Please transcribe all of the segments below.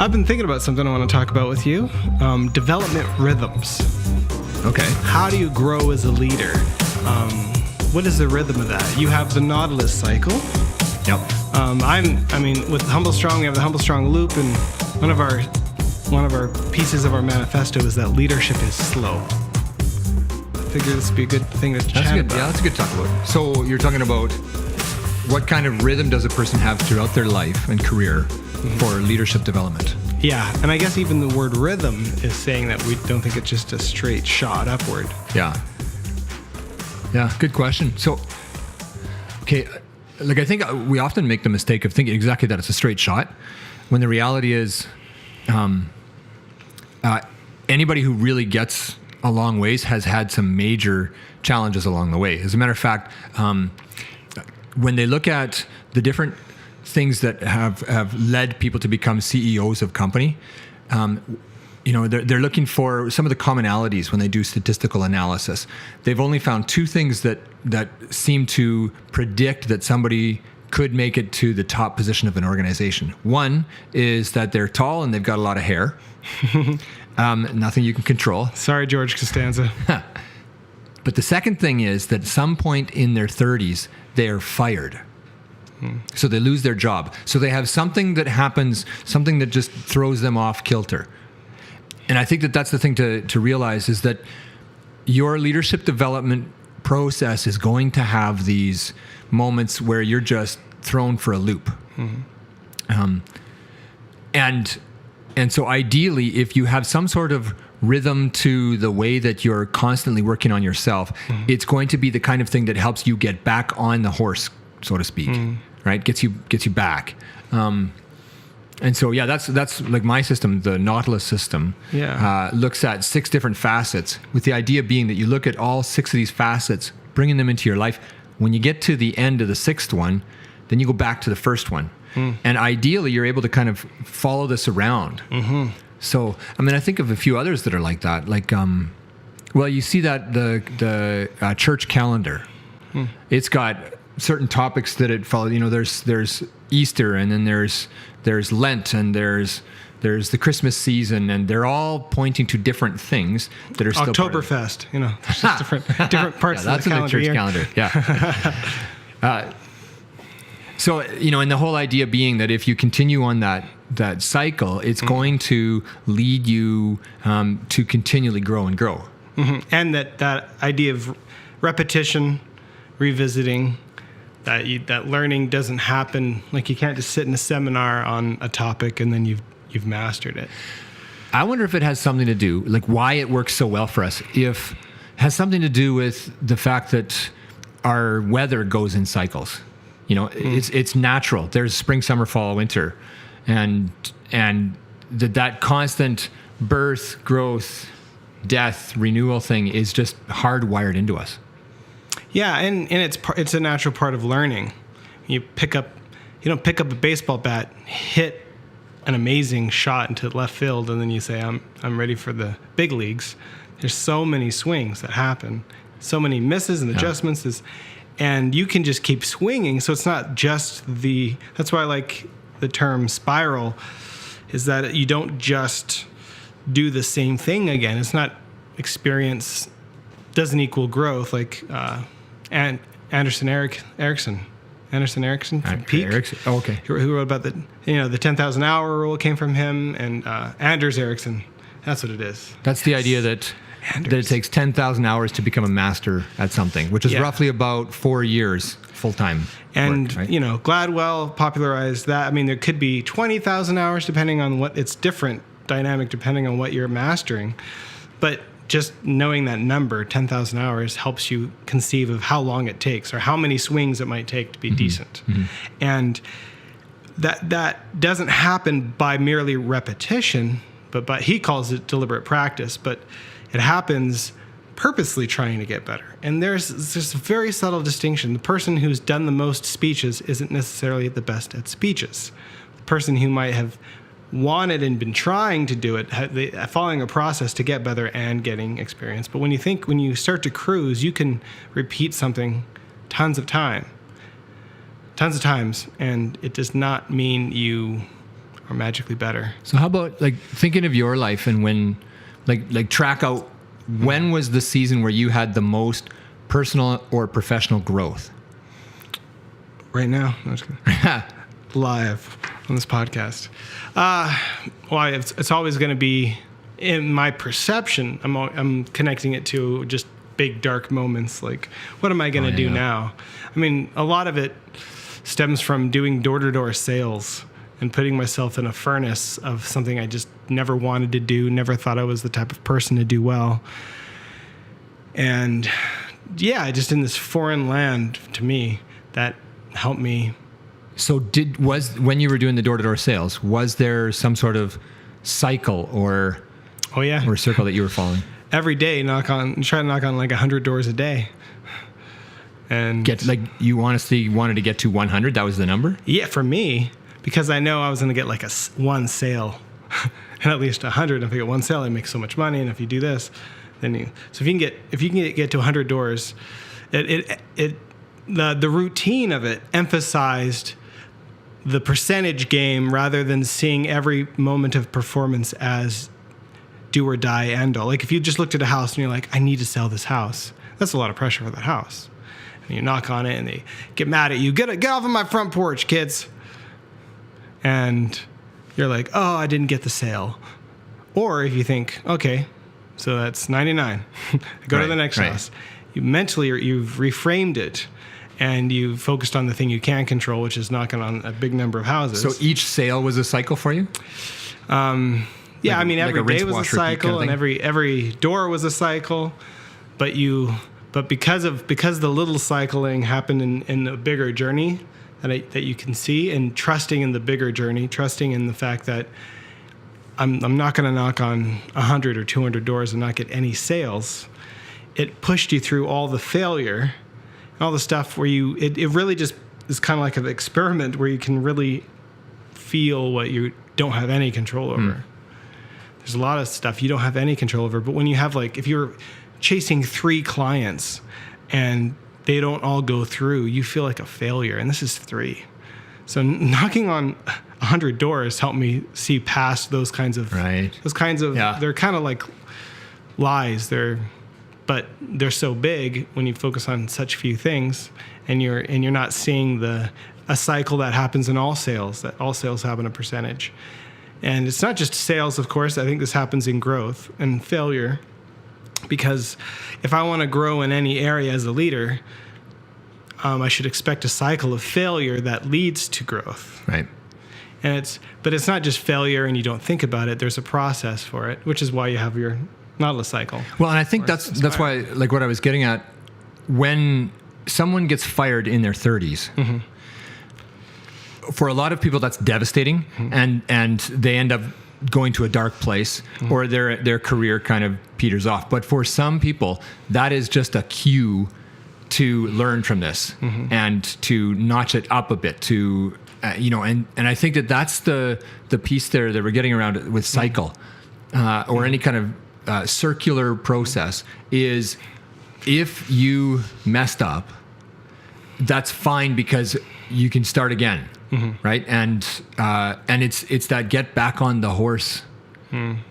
I've been thinking about something I want to talk about with you. Development rhythms. Okay. How do you grow as a leader? What is the rhythm of that? You have the Nautilus cycle. Yep. With Humble Strong, we have the Humble Strong loop, and one of our pieces of our manifesto is that leadership is slow. I figure this would be a good thing to chat about. Yeah, that's a good talk about. So you're talking about what kind of rhythm does a person have throughout their life and career for leadership development? Yeah, and I guess even the word rhythm is saying that we don't think it's just a straight shot upward. Yeah. Yeah, good question. So, okay, I think we often make the mistake of thinking exactly that it's a straight shot, when the reality is anybody who really gets a long ways has had some major challenges along the way. As a matter of fact, when they look at the different things that have led people to become CEOs of company, they're looking for some of the commonalities when they do statistical analysis. They've only found two things that seem to predict that somebody could make it to the top position of an organization. One is that they're tall and they've got a lot of hair. Nothing you can control. Sorry, George Costanza. But the second thing is that at some point in their 30s, they are fired. So they lose their job. So they have something that happens, something that just throws them off kilter. And I think that that's the thing to realize, is that your leadership development process is going to have these moments where you're just thrown for a loop. And so ideally, if you have some sort of rhythm to the way that you're constantly working on yourself, it's going to be the kind of thing that helps you get back on the horse, so to speak, right? Gets you back. And so, yeah, that's like my system, the Nautilus system, looks at 6 different facets, with the idea being that you look at all 6 of these facets, bringing them into your life. When you get to the end of the 6th one, then you go back to the first one. And ideally, you're able to kind of follow this around. So, I think of a few others that are like that. Like, you see that the church calendar. It's got certain topics that it follows. There's Easter, and then there's Lent, and there's the Christmas season, and they're all pointing to different things that are still Oktoberfest. There's just different parts of the calendar. That's in the church calendar. Yeah. So, and the whole idea being that if you continue on that cycle, it's going to lead you to continually grow and grow. And that idea of repetition, revisiting, that learning doesn't happen. Like, you can't just sit in a seminar on a topic and then you've mastered it. I wonder if it has something to do, like why it works so well for us, if it has something to do with the fact that our weather goes in cycles. It's natural. There's spring, summer, fall, winter. And that constant birth, growth, death, renewal thing is just hardwired into us. Yeah, and it's a natural part of learning. You don't pick up a baseball bat, hit an amazing shot into left field, and then you say, I'm ready for the big leagues. There's so many swings that happen, so many misses and adjustments, and you can just keep swinging. So it's not just that's why I like the term spiral, is that you don't just do the same thing again. It's not experience doesn't equal growth, like Anderson Erickson from Peak. Oh, okay. Who wrote about the 10,000 hour rule came from him, and Anders Ericsson. That's what it is. That's the idea that it takes 10,000 hours to become a master at something, which is roughly about 4 years full-time and work, right? Gladwell popularized that. There could be 20,000 hours depending on what, it's different dynamic depending on what you're mastering, but just knowing that number, 10,000 hours, helps you conceive of how long it takes or how many swings it might take to be decent. And that doesn't happen by merely repetition, but he calls it deliberate practice, but it happens purposely trying to get better. And there's a very subtle distinction. The person who's done the most speeches isn't necessarily the best at speeches. The person who might have wanted and been trying to do it, following a process to get better and getting experience. But when you start to cruise, you can repeat something tons of times, and it does not mean you or magically better. So how about like thinking of your life and when, like track out when was the season where you had the most personal or professional growth? Right now, I'm just kidding. Live on this podcast. Well, it's always going to be in my perception. I'm connecting it to just big dark moments. Like, what am I going to do now? I mean, a lot of it stems from doing door-to-door sales and putting myself in a furnace of something I just never wanted to do, never thought I was the type of person to do well. And yeah, just in this foreign land to me, that helped me. So when you were doing the door-to-door sales, was there some sort of cycle or circle that you were following? Every day, try to knock on like 100 doors a day. And you honestly wanted to get to 100? That was the number? Yeah, for me, because I know I was going to get like one sale, and at least 100. If I get one sale, I make so much money. And if you do this, then if you can get to 100 doors, the routine of it emphasized the percentage game rather than seeing every moment of performance as do or die end all. Like if you just looked at a house and you're like, I need to sell this house, that's a lot of pressure for that house. And you knock on it and they get mad at you. Get off of my front porch, kids. And you're like, oh, I didn't get the sale. Or if you think, okay, so that's 99. Go to the next house. You've reframed it. And you focused on the thing you can control, which is knocking on a big number of houses. So each sale was a cycle for you? Yeah, every day was a cycle, and every door was a cycle. But because the little cycling happened in a bigger journey that you can see, and trusting in the bigger journey, trusting in the fact that I'm not going to knock on 100 or 200 doors and not get any sales. It pushed you through all the failure. All the stuff where it really just is kind of like an experiment where you can really feel what you don't have any control over. There's a lot of stuff you don't have any control over, but when you have if you're chasing 3 clients and they don't all go through, you feel like a failure, and this is 3. So knocking on 100 doors helped me see past those kinds of they're kind of like lies. But they're so big when you focus on such few things, and you're not seeing a cycle that happens in all sales. That all sales have a percentage, and it's not just sales. Of course, I think this happens in growth and failure, because if I want to grow in any area as a leader, I should expect a cycle of failure that leads to growth. Right. But it's not just failure and you don't think about it. There's a process for it, which is why you have your Nautilus cycle. Well, and I think that's why, like what I was getting at, when someone gets fired in their 30s, for a lot of people that's devastating, and they end up going to a dark place, or their career kind of peters off. But for some people, that is just a cue to learn from this and to notch it up a bit. To and I think that's the piece there that we're getting around with cycle, or any kind of circular process. Is if you messed up, that's fine, because you can start again, right? And it's that get back on the horse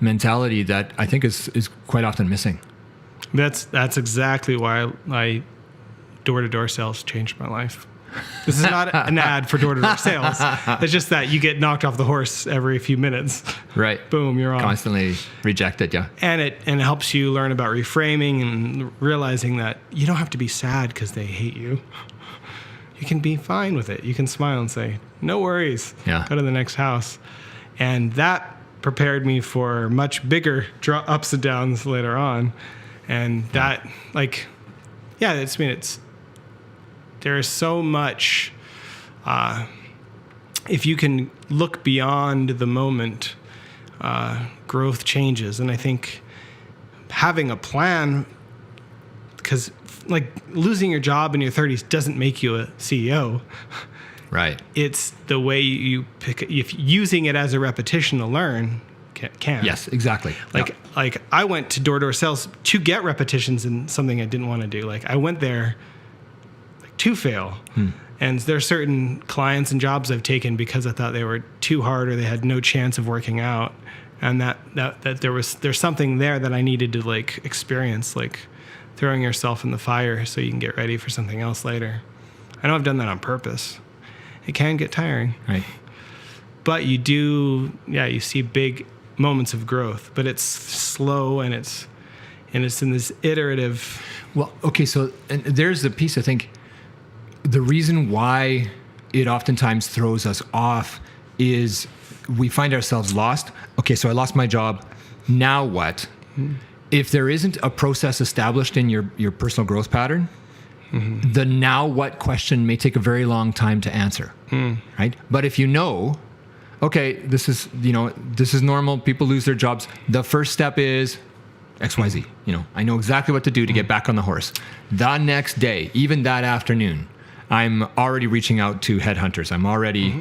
mentality that I think is quite often missing. That's exactly why I door-to-door sales changed my life. This is not an ad for door-to-door sales. It's just that you get knocked off the horse every few minutes. Right. Boom, you're on. Constantly rejected, yeah. And it helps you learn about reframing and realizing that you don't have to be sad because they hate you. You can be fine with it. You can smile and say, no worries. Yeah. Go to the next house. And that prepared me for much bigger ups and downs later on. And that, there is so much, if you can look beyond the moment, growth changes. And I think having a plan, because losing your job in your 30s doesn't make you a CEO. Right. It's the way you pick, if using it as a repetition to learn can. Yes, exactly. Like I went to door-to-door sales to get repetitions in something I didn't want to do. I went there to fail. And there are certain clients and jobs I've taken because I thought they were too hard or they had no chance of working out. And that there's something there that I needed to like experience, like throwing yourself in the fire so you can get ready for something else later. I know I've done that on purpose. It can get tiring. Right. But you see big moments of growth, but it's slow and it's in this iterative. Well, okay, so and there's the piece I think the reason why it oftentimes throws us off is we find ourselves lost. Okay, so I lost my job. Now what? Mm-hmm. If there isn't a process established in your personal growth pattern, mm-hmm. the now what question may take a very long time to answer, right? But if you know, okay, this is normal. People lose their jobs. The first step is XYZ. I know exactly what to do to get back on the horse. The next day, even that afternoon, I'm already reaching out to headhunters. I'm already,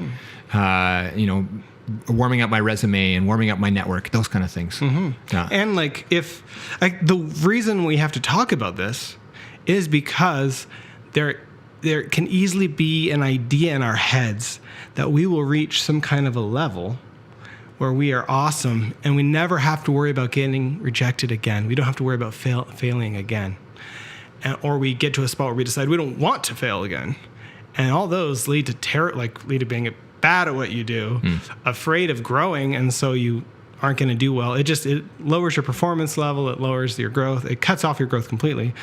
warming up my resume and warming up my network, those kind of things. Mm-hmm. Yeah. And like the reason we have to talk about this is because there can easily be an idea in our heads that we will reach some kind of a level where we are awesome and we never have to worry about getting rejected again. We don't have to worry about failing again. Or we get to a spot where we decide we don't want to fail again. And all those lead to being bad at what you do, afraid of growing, and so you aren't going to do well. It lowers your performance level, it lowers your growth, it cuts off your growth completely.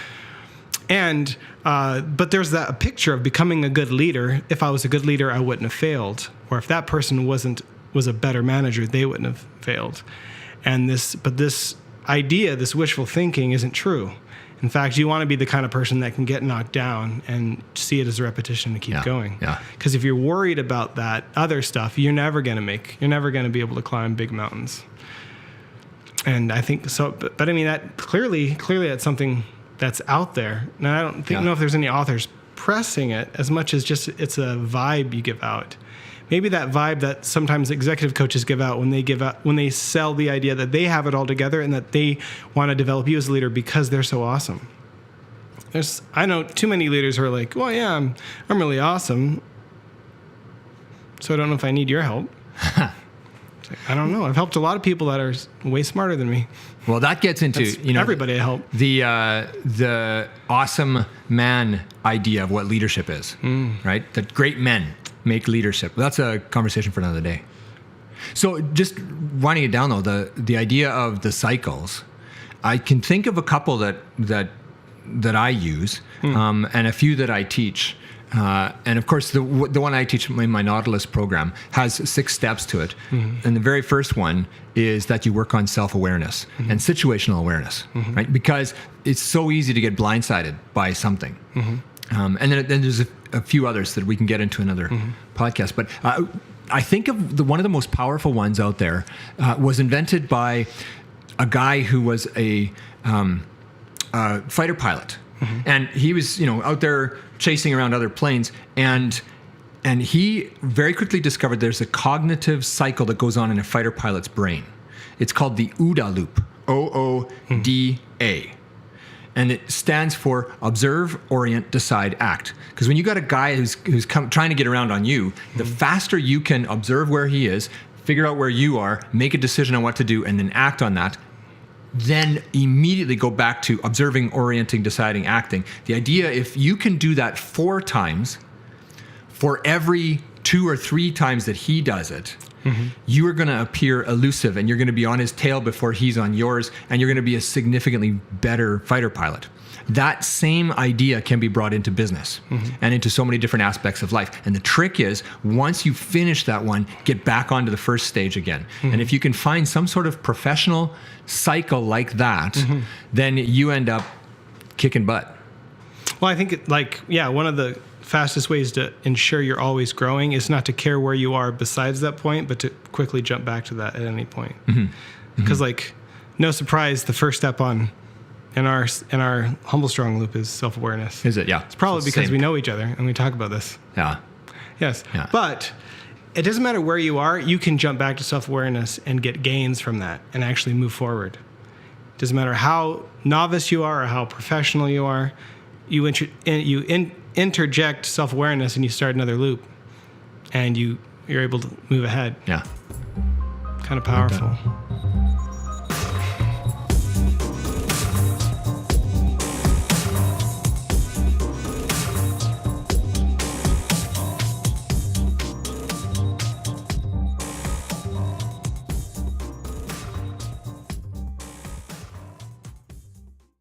And but there's a picture of becoming a good leader. If I was a good leader, I wouldn't have failed. Or if that person was a better manager, they wouldn't have failed. But this idea, this wishful thinking, isn't true. In fact, you want to be the kind of person that can get knocked down and see it as a repetition to keep going. Yeah. Because if you're worried about that other stuff, you're never going to be able to climb big mountains. And I think so. But I mean, that clearly that's something that's out there. Now, I don't know if there's any authors pressing it as much as just it's a vibe you give out. Maybe that vibe that sometimes executive coaches give out when they sell the idea that they have it all together and that they want to develop you as a leader because they're so awesome. I know too many leaders who are like, well, yeah, I'm really awesome, so I don't know if I need your help. I don't know. I've helped a lot of people that are way smarter than me. Well, that gets into everybody I help. The awesome man idea of what leadership is, right? That great men make leadership. That's a conversation for another day. So just winding it down though, the idea of the cycles, I can think of a couple that I use, and a few that I teach. And of course, the one I teach in my Nautilus program has 6 steps to it. Mm-hmm. And the very first one is that you work on self-awareness and situational awareness, right? Because it's so easy to get blindsided by something. And then there's a few others that we can get into another podcast. But I think of one of the most powerful ones out there was invented by a guy who was a fighter pilot. And he was, out there chasing around other planes, and he very quickly discovered there's a cognitive cycle that goes on in a fighter pilot's brain. It's called the OODA loop, OODA. And it stands for observe, orient, decide, act. Because when you got a guy who's trying to get around on you, the faster you can observe where he is, figure out where you are, make a decision on what to do, and then act on that, then immediately go back to observing, orienting, deciding, acting. The idea, if you can do that 4 times, for every 2 or 3 times that he does it, you are going to appear elusive and you're going to be on his tail before he's on yours, and you're going to be a significantly better fighter pilot. That same idea can be brought into business and into so many different aspects of life. And the trick is, once you finish that one, get back onto the first stage again. And if you can find some sort of professional cycle like that, then you end up kicking butt. Well, I think one of the fastest ways to ensure you're always growing is not to care where you are besides that point, but to quickly jump back to that at any point. Because no surprise, the first step in our humble strong loop is self-awareness. Is it? Yeah. It's probably because we know each other and we talk about this. Yeah. Yes. Yeah. But it doesn't matter where you are, you can jump back to self-awareness and get gains from that and actually move forward. It doesn't matter how novice you are or how professional you are, you interject self-awareness and you start another loop, and you're able to move ahead. Yeah. Kind of powerful.